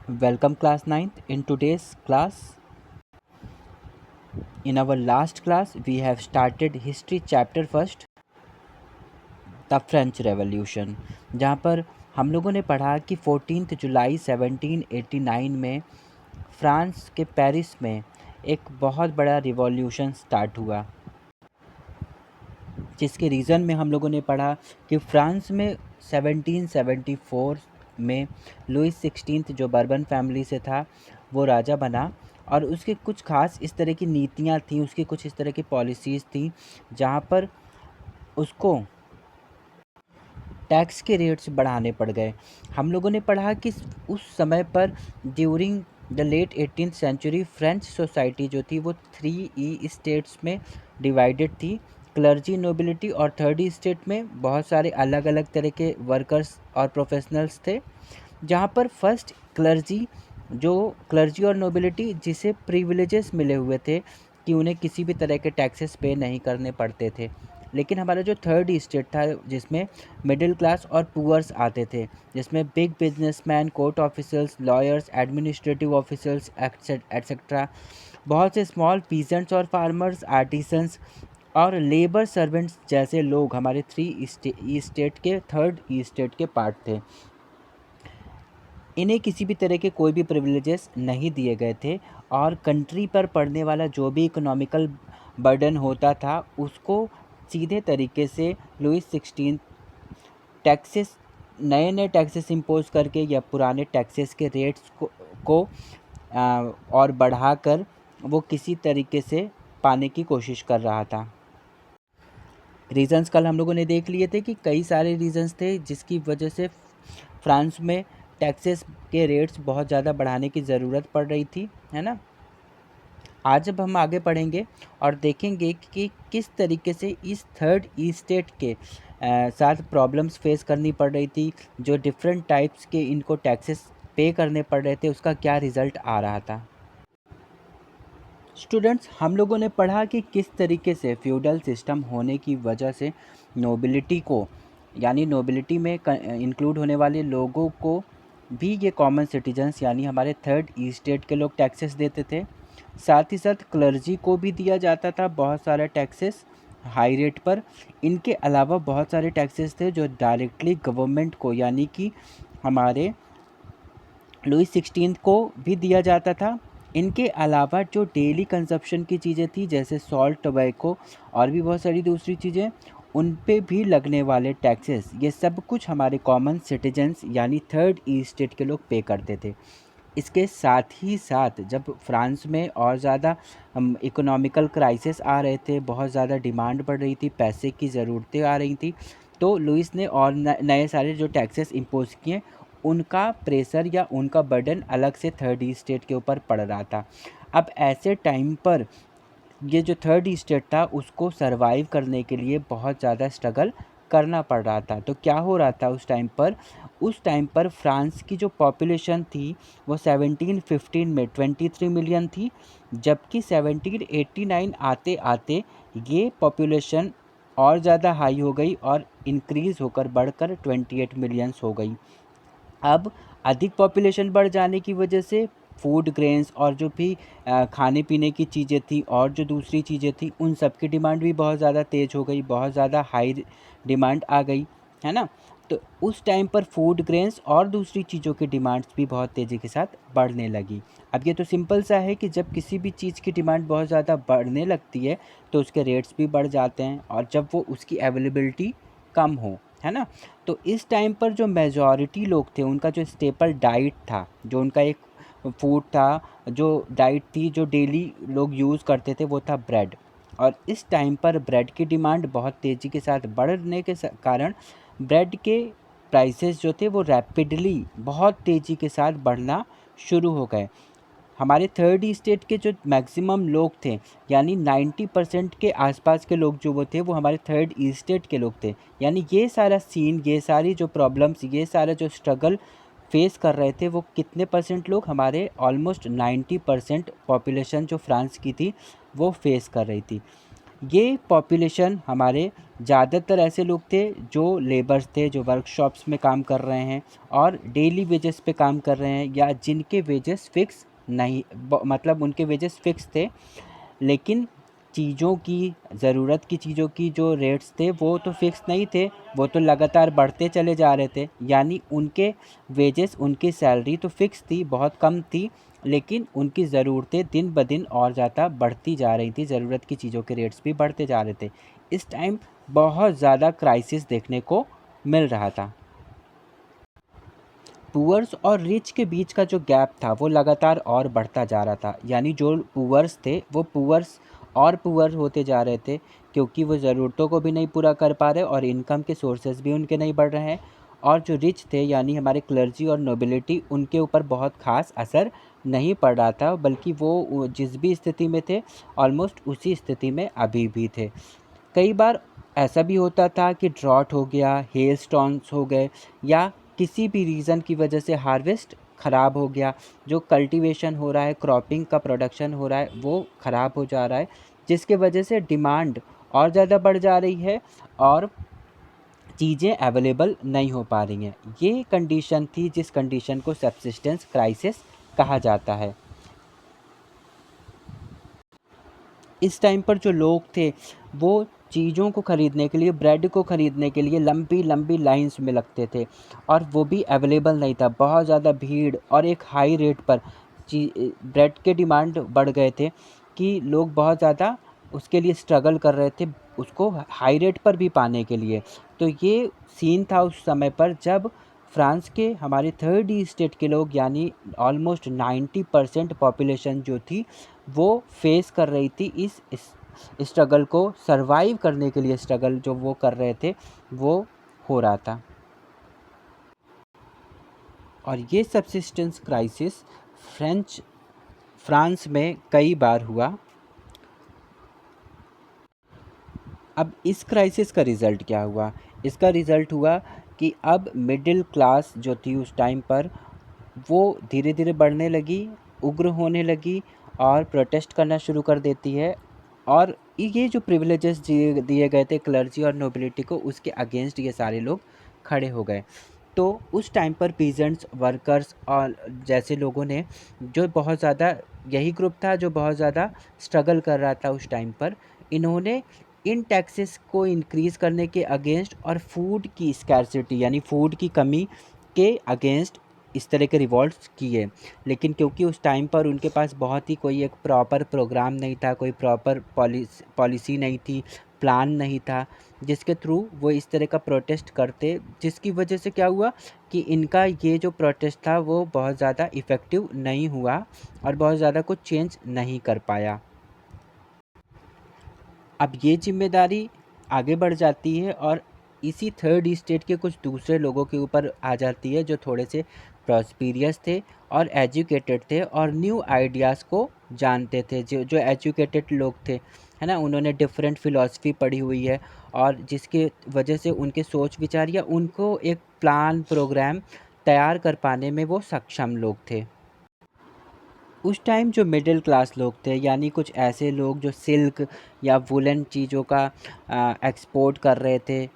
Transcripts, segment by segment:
Welcome class ninth. In today's class, in our last class, we have started history chapter first, the French Revolution, जहाँ पर हम लोगों ने पढ़ा कि 14 जुलाई 1789 में फ्रांस के पेरिस में एक बहुत बड़ा रिवॉल्यूशन स्टार्ट हुआ, जिसके रीज़न में हम लोगों ने पढ़ा कि फ्रांस में 1774 में लुइस 16 जो बर्बन फैमिली से था वो राजा बना, और उसके कुछ खास इस तरह की नीतियाँ थी, उसकी कुछ इस तरह की पॉलिसीज़ थी जहाँ पर उसको टैक्स के रेट्स बढ़ाने पड़ गए। हम लोगों ने पढ़ा कि उस समय पर during the late 18th century French society जो थी वो 3 स्टेट्स में डिवाइडेड थी। क्लर्जी, नोबिलिटी और थर्ड स्टेट में बहुत सारे अलग अलग तरह के वर्कर्स और प्रोफेशनल्स थे, जहाँ पर फर्स्ट क्लर्जी और नोबिलिटी जिसे प्रिविलेजेस मिले हुए थे कि उन्हें किसी भी तरह के टैक्सेस पे नहीं करने पड़ते थे। लेकिन हमारा जो थर्ड स्टेट था जिसमें मिडिल क्लास और पुअर्स आते थे, जिसमें big businessman, court officers, lawyers, administrative officers etcetera, बहुत से स्मॉल पीजेंट्स और फार्मर्स, आर्टिसंस और लेबर सर्वेंट्स जैसे लोग हमारे स्टेट के थर्ड स्टेट के पार्ट थे। इन्हें किसी भी तरह के कोई भी प्रिविलेजेस नहीं दिए गए थे, और कंट्री पर पड़ने वाला जो भी इकोनॉमिकल बर्डन होता था उसको सीधे तरीके से लुइस 16 टैक्सेस नए नए टैक्सेस इम्पोज करके या पुराने टैक्सेस के रेट्स को और बढ़ाकर वो किसी तरीके से पाने की कोशिश कर रहा था। रीजंस कल हम लोगों ने देख लिए थे कि कई सारे रीजंस थे जिसकी वजह से फ्रांस में टैक्सेस के रेट्स बहुत ज़्यादा बढ़ाने की ज़रूरत पड़ रही थी, है ना। आज अब हम आगे पढ़ेंगे और देखेंगे कि किस तरीके से इस थर्ड स्टेट के साथ प्रॉब्लम्स फेस करनी पड़ रही थी, जो डिफरेंट टाइप्स के इनको टैक्सेस पे करने पड़ रहे थे, उसका क्या रिज़ल्ट आ रहा था। स्टूडेंट्स, हम लोगों ने पढ़ा कि किस तरीके से फ्यूडल सिस्टम होने की वजह से नोबिलिटी को, यानी नोबिलिटी में इंक्लूड होने वाले लोगों को भी ये कॉमन सिटीजन्स यानी हमारे थर्ड स्टेट के लोग टैक्सेस देते थे। साथ ही साथ क्लर्जी को भी दिया जाता था बहुत सारे टैक्सेस हाई रेट पर। इनके अलावा बहुत सारे टैक्सेस थे जो डायरेक्टली गवर्नमेंट को यानी कि हमारे लुइस 16 को भी दिया जाता था। इनके अलावा जो डेली कंजप्शन की चीज़ें थी जैसे सॉल्ट, टोबैको और भी बहुत सारी दूसरी चीज़ें, उन पे भी लगने वाले टैक्सेस, ये सब कुछ हमारे कॉमन सिटीजन्स यानी थर्ड स्टेट के लोग पे करते थे। इसके साथ ही साथ जब फ्रांस में और ज़्यादा इकोनॉमिकल क्राइसिस आ रहे थे, बहुत ज़्यादा डिमांड बढ़ रही थी, पैसे की ज़रूरतें आ रही थी, तो लुइस ने और नए सारे जो टैक्सेस इम्पोज किए, उनका प्रेशर या उनका बर्डन अलग से थर्ड स्टेट के ऊपर पड़ रहा था। अब ऐसे टाइम पर ये जो थर्ड स्टेट था उसको सरवाइव करने के लिए बहुत ज़्यादा स्ट्रगल करना पड़ रहा था। तो क्या हो रहा था उस टाइम पर फ्रांस की जो पॉपुलेशन थी वो 1715 में 23 मिलियन थी, जबकि 1789 आते आते ये पॉपुलेशन और ज़्यादा हाई हो गई और इंक्रीज़ होकर बढ़कर 28 मिलियंस हो गई। अब अधिक पॉपुलेशन बढ़ जाने की वजह से फूड ग्रेन्स और जो भी खाने पीने की चीज़ें थी और जो दूसरी चीज़ें थी उन सब की डिमांड भी बहुत ज़्यादा तेज़ हो गई, बहुत ज़्यादा हाई डिमांड आ गई, है ना। तो उस टाइम पर फूड ग्रेन्स और दूसरी चीज़ों की डिमांड्स भी बहुत तेज़ी के साथ बढ़ने लगी। अब ये तो सिंपल सा है कि जब किसी भी चीज़ की डिमांड बहुत ज़्यादा बढ़ने लगती है तो उसके रेट्स भी बढ़ जाते हैं, और जब वो उसकी अवेलेबिलिटी कम हो, है ना। तो इस टाइम पर जो मेजॉरिटी लोग थे उनका जो स्टेपल डाइट था, जो उनका एक फूड था, जो डाइट थी जो डेली लोग यूज़ करते थे, वो था ब्रेड। और इस टाइम पर ब्रेड की डिमांड बहुत तेज़ी के साथ बढ़ने के कारण ब्रेड के प्राइसेस जो थे वो रैपिडली बहुत तेज़ी के साथ बढ़ना शुरू हो गए। हमारे थर्ड स्टेट के जो मैक्सिमम लोग थे, यानी 90% के आसपास के लोग जो वो थे वो हमारे थर्ड स्टेट के लोग थे। यानी ये सारा सीन, ये सारी जो प्रॉब्लम्स, ये सारा जो स्ट्रगल फेस कर रहे थे वो कितने परसेंट लोग, हमारे ऑलमोस्ट 90% पॉपुलेशन जो फ्रांस की थी वो फेस कर रही थी। ये पॉपुलेशन हमारे ज़्यादातर ऐसे लोग थे जो लेबर्स थे, जो वर्कशॉप्स में काम कर रहे हैं और डेली वेजेस पे काम कर रहे हैं, या जिनके वेजेस फिक्स नहीं मतलब उनके वेजेस फिक्स थे, लेकिन चीज़ों की, ज़रूरत की चीज़ों की जो रेट्स थे वो तो फिक्स नहीं थे, वो तो लगातार बढ़ते चले जा रहे थे। यानी उनके वेजेस, उनकी सैलरी तो फिक्स थी, बहुत कम थी, लेकिन उनकी ज़रूरतें दिन ब दिन और ज़्यादा बढ़ती जा रही थी, ज़रूरत की चीज़ों के रेट्स भी बढ़ते जा रहे थे। इस टाइम बहुत ज़्यादा क्राइसिस देखने को मिल रहा था। पुअर्स और रिच के बीच का जो गैप था वो लगातार और बढ़ता जा रहा था। यानी जो पुअर्स थे वो पुअर्स और पुअर होते जा रहे थे, क्योंकि वो ज़रूरतों को भी नहीं पूरा कर पा रहे और इनकम के सोर्सेज भी उनके नहीं बढ़ रहे हैं। और जो रिच थे यानी हमारे क्लर्जी और नोबिलिटी, उनके ऊपर बहुत ख़ास असर नहीं पड़ रहा था, बल्कि वो जिस भी स्थिति में थे ऑलमोस्ट उसी स्थिति में अभी भी थे। कई बार ऐसा भी होता था कि ड्रॉट हो गया, हेल स्टॉर्म्स हो गए, या किसी भी रीज़न की वजह से हार्वेस्ट ख़राब हो गया, जो कल्टीवेशन हो रहा है, क्रॉपिंग का प्रोडक्शन हो रहा है, वो ख़राब हो जा रहा है, जिसके वजह से डिमांड और ज़्यादा बढ़ जा रही है और चीज़ें अवेलेबल नहीं हो पा रही हैं। ये कंडीशन थी जिस कंडीशन को सब्सिस्टेंस क्राइसिस कहा जाता है। इस टाइम पर जो लोग थे वो चीज़ों को ख़रीदने के लिए, ब्रेड को ख़रीदने के लिए लंबी लंबी लाइंस में लगते थे, और वो भी अवेलेबल नहीं था। बहुत ज़्यादा भीड़ और एक हाई रेट पर ब्रेड के डिमांड बढ़ गए थे कि लोग बहुत ज़्यादा उसके लिए स्ट्रगल कर रहे थे, उसको हाई रेट पर भी पाने के लिए। तो ये सीन था उस समय पर जब फ्रांस के हमारे थर्ड ई स्टेट के लोग, यानी ऑलमोस्ट 90% पॉपुलेशन जो थी वो फेस कर रही थी इस स्ट्रगल को, सरवाइव करने के लिए स्ट्रगल जो वो कर रहे थे वो हो रहा था। और ये सब्सिस्टेंस क्राइसिस फ्रांस में कई बार हुआ। अब इस क्राइसिस का रिज़ल्ट क्या हुआ? इसका रिज़ल्ट हुआ कि अब मिडिल क्लास जो थी उस टाइम पर, वो धीरे धीरे बढ़ने लगी, उग्र होने लगी और प्रोटेस्ट करना शुरू कर देती है। और ये जो प्रिविलेजेस दिए दिए गए थे क्लर्जी और नोबिलिटी को, उसके अगेंस्ट ये सारे लोग खड़े हो गए। तो उस टाइम पर पीजेंट्स, वर्कर्स और जैसे लोगों ने, जो बहुत ज़्यादा, यही ग्रुप था जो बहुत ज़्यादा स्ट्रगल कर रहा था उस टाइम पर, इन्होंने इन टैक्सेस को इंक्रीज़ करने के अगेंस्ट और फूड की स्कैरसिटी यानी फूड की कमी के अगेंस्ट इस तरह के रिवॉल्ट्स किए। लेकिन क्योंकि उस टाइम पर उनके पास बहुत ही कोई एक प्रॉपर प्रोग्राम नहीं था, कोई प्रॉपर पॉलिसी नहीं थी, प्लान नहीं था, जिसके थ्रू वो इस तरह का प्रोटेस्ट करते, जिसकी वजह से क्या हुआ कि इनका ये जो प्रोटेस्ट था वो बहुत ज़्यादा इफ़ेक्टिव नहीं हुआ और बहुत ज़्यादा कुछ चेंज नहीं कर पाया। अब ये जिम्मेदारी आगे बढ़ जाती है और इसी थर्ड स्टेट के कुछ दूसरे लोगों के ऊपर आ जाती है, जो थोड़े से प्रॉस्पीरियस थे और एजुकेटेड थे और न्यू आइडियाज़ को जानते थे। जो जो एजुकेटेड लोग थे, है ना, उन्होंने डिफरेंट फ़िलॉसफी पढ़ी हुई है और जिसके वजह से उनके सोच विचार या उनको एक प्लान प्रोग्राम तैयार कर पाने में वो सक्षम लोग थे। उस टाइम जो मिडिल क्लास लोग थे, यानी कुछ ऐसे लोग जो सिल्क या वुलन चीज़ों का एक्सपोर्ट कर रहे थे,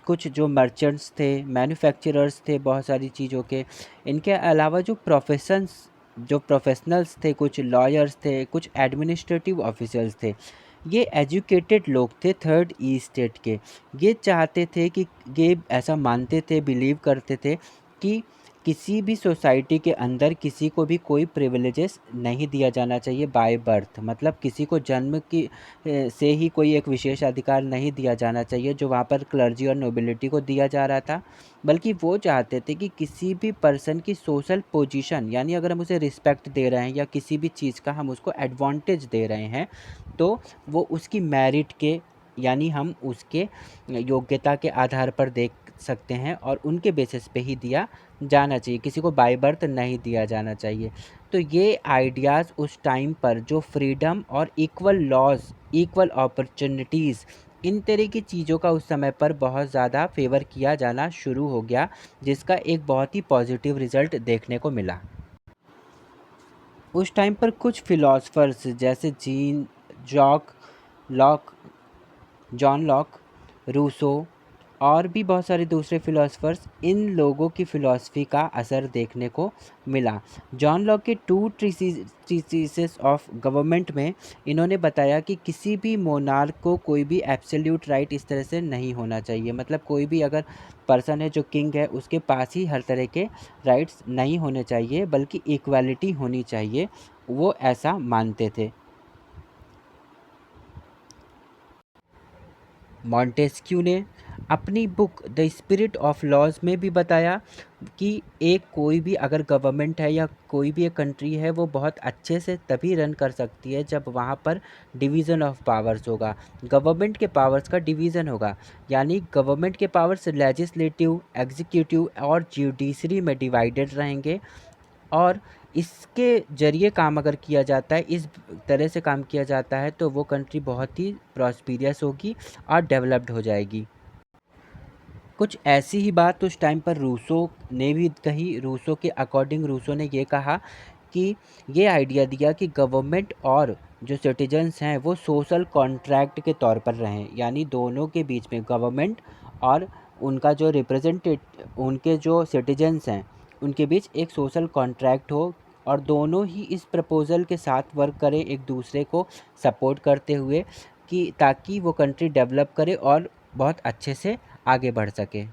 कुछ जो मर्चेंट्स थे, मैन्युफैक्चरर्स थे बहुत सारी चीज़ों के, इनके अलावा जो प्रोफेशनल्स थे, कुछ लॉयर्स थे, कुछ एडमिनिस्ट्रेटिव ऑफिसर्स थे, ये एजुकेटेड लोग थे थर्ड ई स्टेट के। ये चाहते थे कि, ये ऐसा मानते थे, बिलीव करते थे कि किसी भी सोसाइटी के अंदर किसी को भी कोई प्रिविलेजेस नहीं दिया जाना चाहिए बाय बर्थ, मतलब किसी को जन्म की से ही कोई एक विशेष अधिकार नहीं दिया जाना चाहिए जो वहाँ पर क्लर्जी और नोबिलिटी को दिया जा रहा था। बल्कि वो चाहते थे कि किसी भी पर्सन की सोशल पोजीशन, यानी अगर हम उसे रिस्पेक्ट दे रहे हैं या किसी भी चीज़ का हम उसको एडवांटेज दे रहे हैं, तो वो उसकी मेरिट के, यानी हम उसके योग्यता के आधार पर देख सकते हैं और उनके बेसिस पे ही दिया जाना चाहिए, किसी को बाय बर्थ नहीं दिया जाना चाहिए। तो ये आइडियाज़ उस टाइम पर जो फ्रीडम और इक्वल लॉज़, इक्वल अपॉर्चुनिटीज़, इन तरह की चीज़ों का उस समय पर बहुत ज़्यादा फेवर किया जाना शुरू हो गया, जिसका एक बहुत ही पॉजिटिव रिज़ल्ट देखने को मिला। उस टाइम पर कुछ फ़िलासफ़र्स जैसे Jean Jacques Locke John Locke, Rousseau और भी बहुत सारे दूसरे फिलोसफर्स, इन लोगों की फ़िलॉसफ़ी का असर देखने को मिला। जॉन लॉक के टू ट्रीटिसेस ऑफ गवर्नमेंट में इन्होंने बताया कि किसी भी मोनार्क को कोई भी एब्सोल्यूट राइट इस तरह से नहीं होना चाहिए। मतलब कोई भी अगर पर्सन है जो किंग है, उसके पास ही हर तरह के राइट्स नहीं होने चाहिए, बल्कि इक्वालिटी होनी चाहिए। वो ऐसा मानते थे। मॉन्टेस्क्यू ने अपनी book the spirit of laws में भी बताया कि एक कोई भी अगर गवर्नमेंट है या कोई भी एक कंट्री है, वो बहुत अच्छे से तभी रन कर सकती है जब वहाँ पर डिवीज़न ऑफ पावर्स होगा, गवर्नमेंट के पावर्स का डिवीज़न होगा। यानी गवर्नमेंट के पावर्स लेजिस्लेटिव, एग्जीक्यूटिव और जुडिशरी में डिवाइडेड रहेंगे, और इसके ज़रिए काम अगर किया जाता है, इस तरह से काम किया जाता है, तो वो कंट्री बहुत ही प्रॉस्पिरियस होगी और डेवलप्ड हो जाएगी। कुछ ऐसी ही बात उस टाइम पर रूसो ने भी कही। रूसो के अकॉर्डिंग रूसो ने ये कहा कि ये आइडिया दिया कि गवर्नमेंट और जो सिटीजन्स हैं वो सोशल कॉन्ट्रैक्ट के तौर पर रहें, यानी दोनों के बीच में गवर्नमेंट और उनका जो उनके जो सिटीजन्स हैं उनके बीच एक सोशल कॉन्ट्रैक्ट हो, और दोनों ही इस प्रपोज़ल के साथ वर्क करें, एक दूसरे को सपोर्ट करते हुए, कि ताकि वो कंट्री डेवलप करे और बहुत अच्छे से आगे बढ़ सके।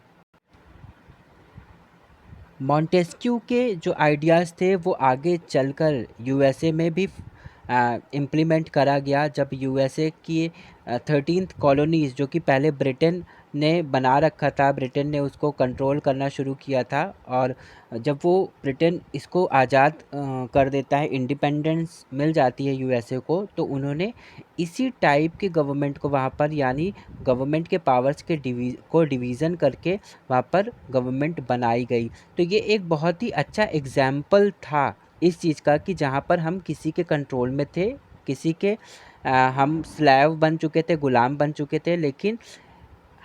मॉन्टेस्क्यू के जो आइडियाज़ थे वो आगे चलकर यूएसए में भी इम्प्लीमेंट करा गया, जब यूएसए की 13th कॉलोनीज़ जो कि पहले ब्रिटेन ने बना रखा था, ब्रिटेन ने उसको कंट्रोल करना शुरू किया था, और जब वो ब्रिटेन इसको आज़ाद कर देता है, इंडिपेंडेंस मिल जाती है यूएसए को, तो उन्होंने इसी टाइप के गवर्नमेंट को वहाँ पर, यानी गवर्नमेंट के पावर्स के डिवीज़न करके वहाँ पर गवर्नमेंट बनाई गई। तो ये एक बहुत ही अच्छा एग्ज़ाम्पल था इस चीज़ का, कि जहाँ पर हम किसी के कंट्रोल में थे, किसी के हम स्लेव बन चुके थे, गुलाम बन चुके थे, लेकिन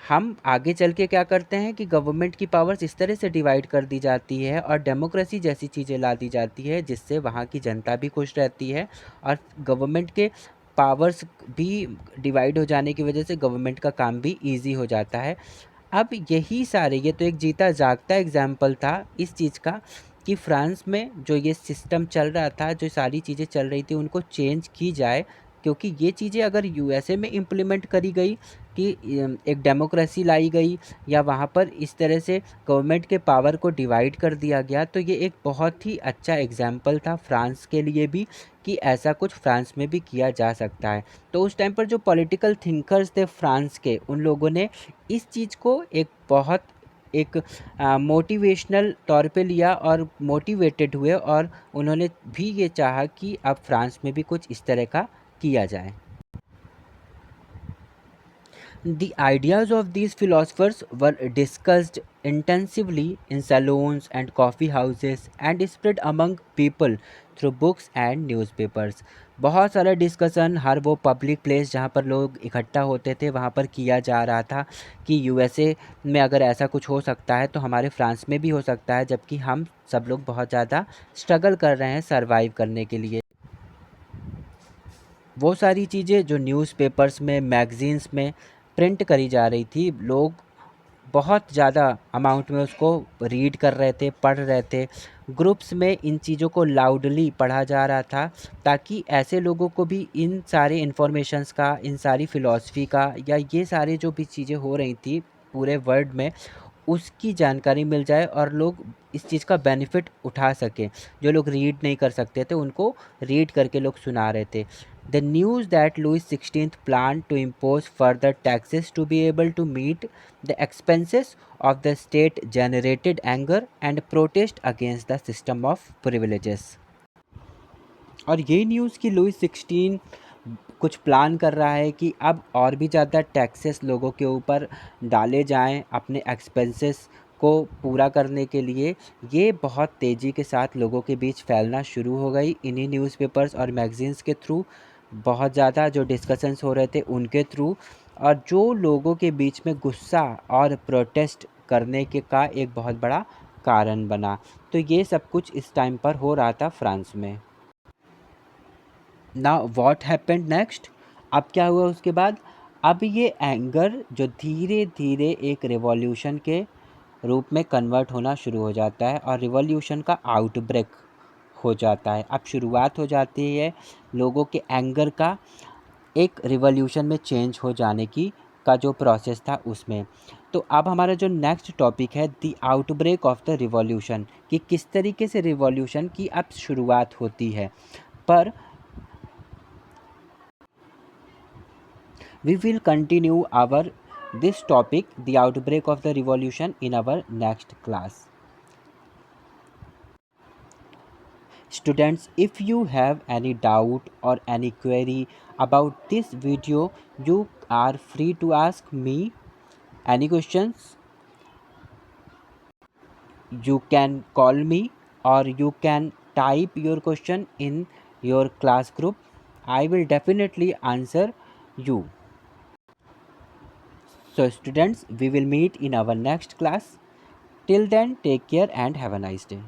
हम आगे चल के क्या करते हैं कि गवर्नमेंट की पावर्स इस तरह से डिवाइड कर दी जाती है और डेमोक्रेसी जैसी चीज़ें ला दी जाती है, जिससे वहाँ की जनता भी खुश रहती है, और गवर्नमेंट के पावर्स भी डिवाइड हो जाने की वजह से गवर्नमेंट का काम भी ईज़ी हो जाता है। अब यही सारे, ये तो एक जीता जागता एग्जाम्पल था इस चीज़ का, कि फ्रांस में जो ये सिस्टम चल रहा था, जो सारी चीज़ें चल रही थी, उनको चेंज की जाए, क्योंकि ये चीज़ें अगर यूएसए में इम्प्लीमेंट करी गई कि एक डेमोक्रेसी लाई गई, या वहाँ पर इस तरह से गवर्नमेंट के पावर को डिवाइड कर दिया गया, तो ये एक बहुत ही अच्छा एग्जाम्पल था फ्रांस के लिए भी, कि ऐसा कुछ फ्रांस में भी किया जा सकता है। तो उस टाइम पर जो पॉलिटिकल थिंकर्स थे फ्रांस के, उन लोगों ने इस चीज़ को एक बहुत एक मोटिवेशनल तौर पे लिया और मोटिवेटेड हुए, और उन्होंने भी ये चाहा कि अब फ्रांस में भी कुछ इस तरह का किया जाए। The ideas of these philosophers were discussed intensively in salons and coffee houses and spread among people through books and newspapers. बहुत सारा डिस्कशन हर वो पब्लिक प्लेस जहाँ पर लोग इकट्ठा होते थे वहाँ पर किया जा रहा था, कि यूएसए में अगर ऐसा कुछ हो सकता है तो हमारे फ्रांस में भी हो सकता है, जबकि हम सब लोग बहुत ज़्यादा स्ट्रगल कर रहे हैं सरवाइव करने के लिए। वो सारी चीज़ें जो न्यूज़पेपर्स में, मैगज़ीन्स में प्रिंट करी जा रही थी, लोग बहुत ज़्यादा अमाउंट में उसको रीड कर रहे थे, पढ़ रहे थे। ग्रुप्स में इन चीज़ों को लाउडली पढ़ा जा रहा था, ताकि ऐसे लोगों को भी इन सारे इन्फॉर्मेशंस का, इन सारी फ़िलॉसफ़ी का, या ये सारे जो भी चीज़ें हो रही थी पूरे वर्ल्ड में, उसकी जानकारी मिल जाए और लोग इस चीज़ का बेनिफिट उठा सकें। जो लोग रीड नहीं कर सकते थे, उनको रीड करके लोग सुना रहे थे। The news that Louis 16th plan to impose further taxes to be able to meet the expenses of the state generated anger and protest against the system of privileges. और ये न्यूज़ कि Louis 16 कुछ plan कर रहा है कि अब और भी ज़्यादा टैक्सेस लोगों के ऊपर डाले जाएं अपने एक्सपेंसेस को पूरा करने के लिए, ये बहुत तेज़ी के साथ लोगों के बीच फैलना शुरू हो गई इन्हीं न्यूज़पेपर्स और मैगज़ीन्स के थ्रू। बहुत ज़्यादा जो डिस्कशंस हो रहे थे उनके थ्रू, और जो लोगों के बीच में गुस्सा और प्रोटेस्ट करने के का एक बहुत बड़ा कारण बना। तो ये सब कुछ इस टाइम पर हो रहा था फ्रांस में। Now what happened next. अब क्या हुआ उसके बाद? अब ये एंगर जो धीरे धीरे एक रिवॉल्यूशन के रूप में कन्वर्ट होना शुरू हो जाता है और रिवॉल्यूशन का आउटब्रेक हो जाता है। अब शुरुआत हो जाती है लोगों के एंगर का एक रिवॉल्यूशन में चेंज हो जाने की का जो प्रोसेस था उसमें। तो अब हमारा जो नेक्स्ट टॉपिक है the outbreak of the revolution, कि किस तरीके से रिवॉल्यूशन की अब शुरुआत होती है। पर we will continue our this topic, the outbreak of the revolution, in our next class. Students, if you have any doubt or any query about this video, you are free to ask me any questions. You can call me or you can type your question in your class group. I will definitely answer you. So students, we will meet in our next class. Till then, take care and have a nice day.